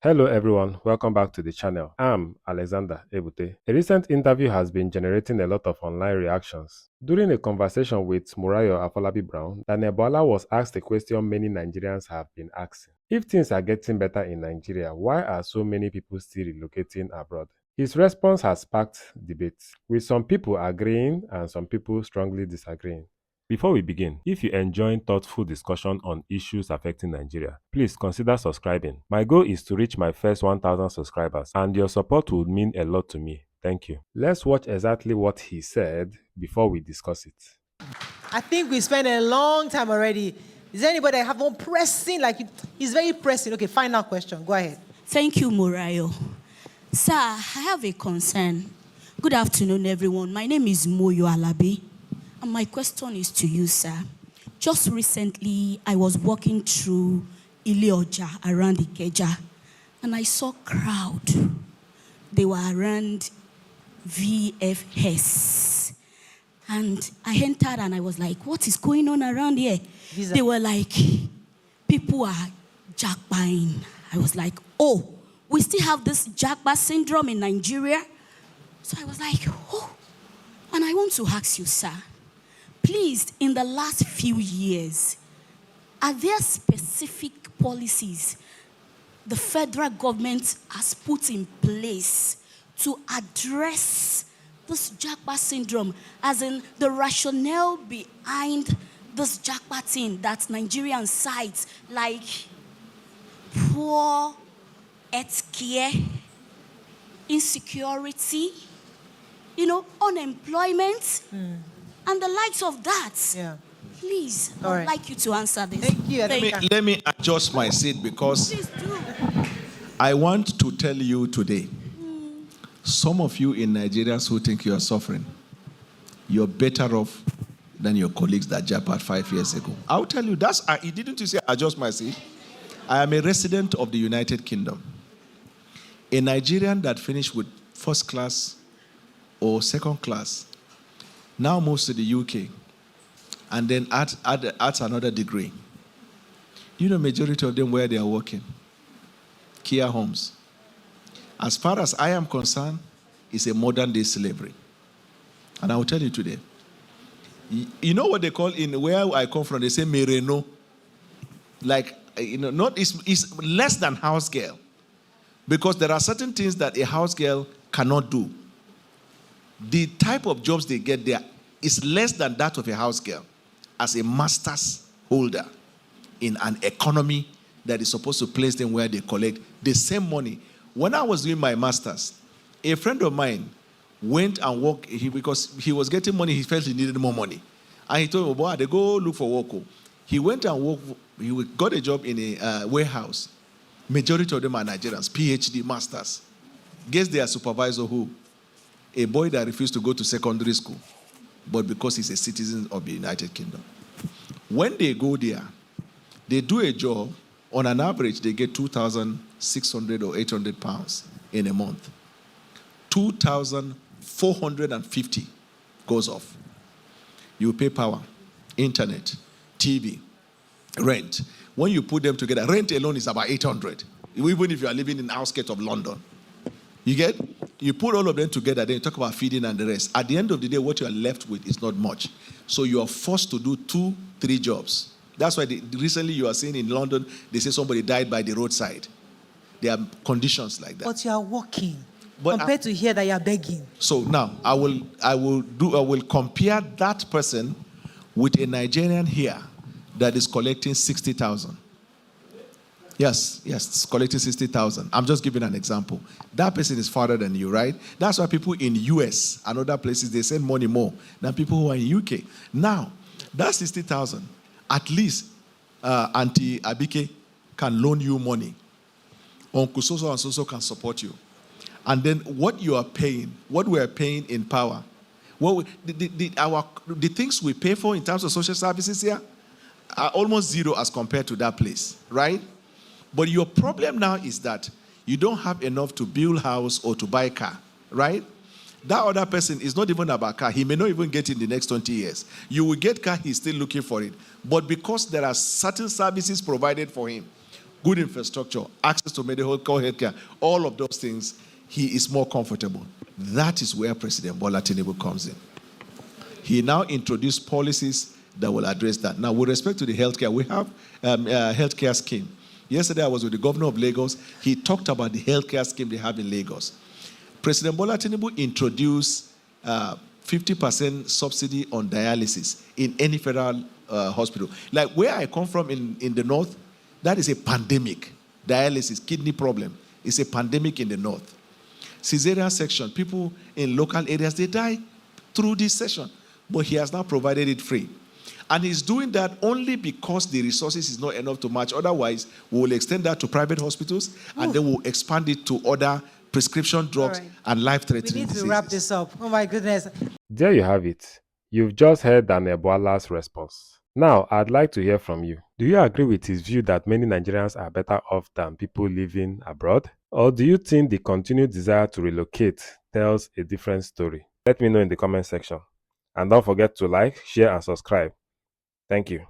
Hello everyone, welcome back to the channel. I'm Alexander Ebute. A recent interview has been generating a lot of online reactions. During a conversation with Morayo Afolabi Brown, Daniel Bwala was asked a question many Nigerians have been asking. If things are getting better in Nigeria, why are so many people still relocating abroad? His response has sparked debate, with some people agreeing and some people strongly disagreeing. Before we begin, if you enjoy thoughtful discussion on issues affecting Nigeria, please consider subscribing. My goal is to reach my first 1,000 subscribers, and your support would mean a lot to me. Thank you. Let's watch exactly what he said before we discuss it. I think we spent a long time already. Is there anybody that have more pressing? He's very pressing. Okay, final question. Go ahead. Thank you, Morayo. Sir, I have a concern. Good afternoon, everyone. My name is Morayo Afolabi, and my question is to you, sir. Just recently, I was walking through Ilioja around Ikeja, and I saw crowd. They were around VFS. And I entered and I was like, what is going on around here? They were like, people are jackpying. I was like, oh, we still have this Japa syndrome in Nigeria? So I was like, oh. And I want to ask you, sir, please, in the last few years, are there specific policies the federal government has put in place to address this Japa syndrome, as in the rationale behind this Japa thing that Nigerians cite, like poor healthcare, insecurity, unemployment, and the likes of that? Yeah. Please, I'd like you to answer this. Thank you. Let me adjust my seat because Please do. I want to tell you today, some of you in Nigeria who think you are suffering, you're better off than your colleagues that jackpot 5 years ago. I'll tell you, didn't you say adjust my seat? I am a resident of the United Kingdom. A Nigerian that finished with first class or second class now moves to the UK and then adds another degree. You know, majority of them where they are working? Care homes. As far as I am concerned, it's a modern day slavery. And I will tell you today. You know what they call in where I come from? They say mereno. Like, it's less than house girl. Because there are certain things that a house girl cannot do. The type of jobs they get there is less than that of a house girl as a master's holder in an economy that is supposed to place them where they collect the same money. When I was doing my master's, a friend of mine went and worked because he was getting money. He felt he needed more money. And he told me, boy, they go look for work. He went and worked. He got a job in a warehouse. Majority of them are Nigerians, PhD, masters. Guess their supervisor who? A boy that refused to go to secondary school, but because he's a citizen of the United Kingdom. When they go there, they do a job. On an average, they get 2,600 or 800 pounds in a month. 2,450 goes off. You pay power, internet, TV, rent. When you put them together, rent alone is about 800, even if you are living in the outskirts of London. You get? You put all of them together, then you talk about feeding and the rest. At the end of the day, what you are left with is not much. So you are forced to do 2-3 jobs. That's why recently you are seeing in London, they say somebody died by the roadside. There are conditions like that. But you are working compared to here that you are begging. So now I will compare that person with a Nigerian here that is collecting 60,000. Yes, it's collecting 60,000. I'm just giving an example. That person is farther than you, right? That's why people in US and other places, they send money more than people who are in UK. Now, that 60,000. At least Auntie Abike can loan you money. Uncle so and so can support you. And then what you are paying, what we are paying in power, the things we pay for in terms of social services here are almost zero as compared to that place, right? But your problem now is that you don't have enough to build house or to buy a car, right? That other person is not even about car. He may not even get it in the next 20 years. You will get car, he's still looking for it. But because there are certain services provided for him, good infrastructure, access to medical healthcare, all of those things, he is more comfortable. That is where President Bola Tinubu comes in. He now introduced policies that will address that. Now, with respect to the healthcare, we have a healthcare scheme. Yesterday, I was with the governor of Lagos. He talked about the healthcare scheme they have in Lagos. President Bola Tinubu introduced 50% subsidy on dialysis in any federal hospital. Like where I come from in the north, that is a pandemic. Dialysis, kidney problem, is a pandemic in the north. Caesarean section, people in local areas, they die through this session. But he has now provided it free. And he's doing that only because the resources is not enough to match. Otherwise, we will extend that to private hospitals and then we'll expand it to other prescription drugs and life-threatening diseases. We need to wrap this up. Oh my goodness. There you have it. You've just heard Daniel Bwala's response. Now, I'd like to hear from you. Do you agree with his view that many Nigerians are better off than people living abroad? Or do you think the continued desire to relocate tells a different story? Let me know in the comment section. And don't forget to like, share, and subscribe. Thank you.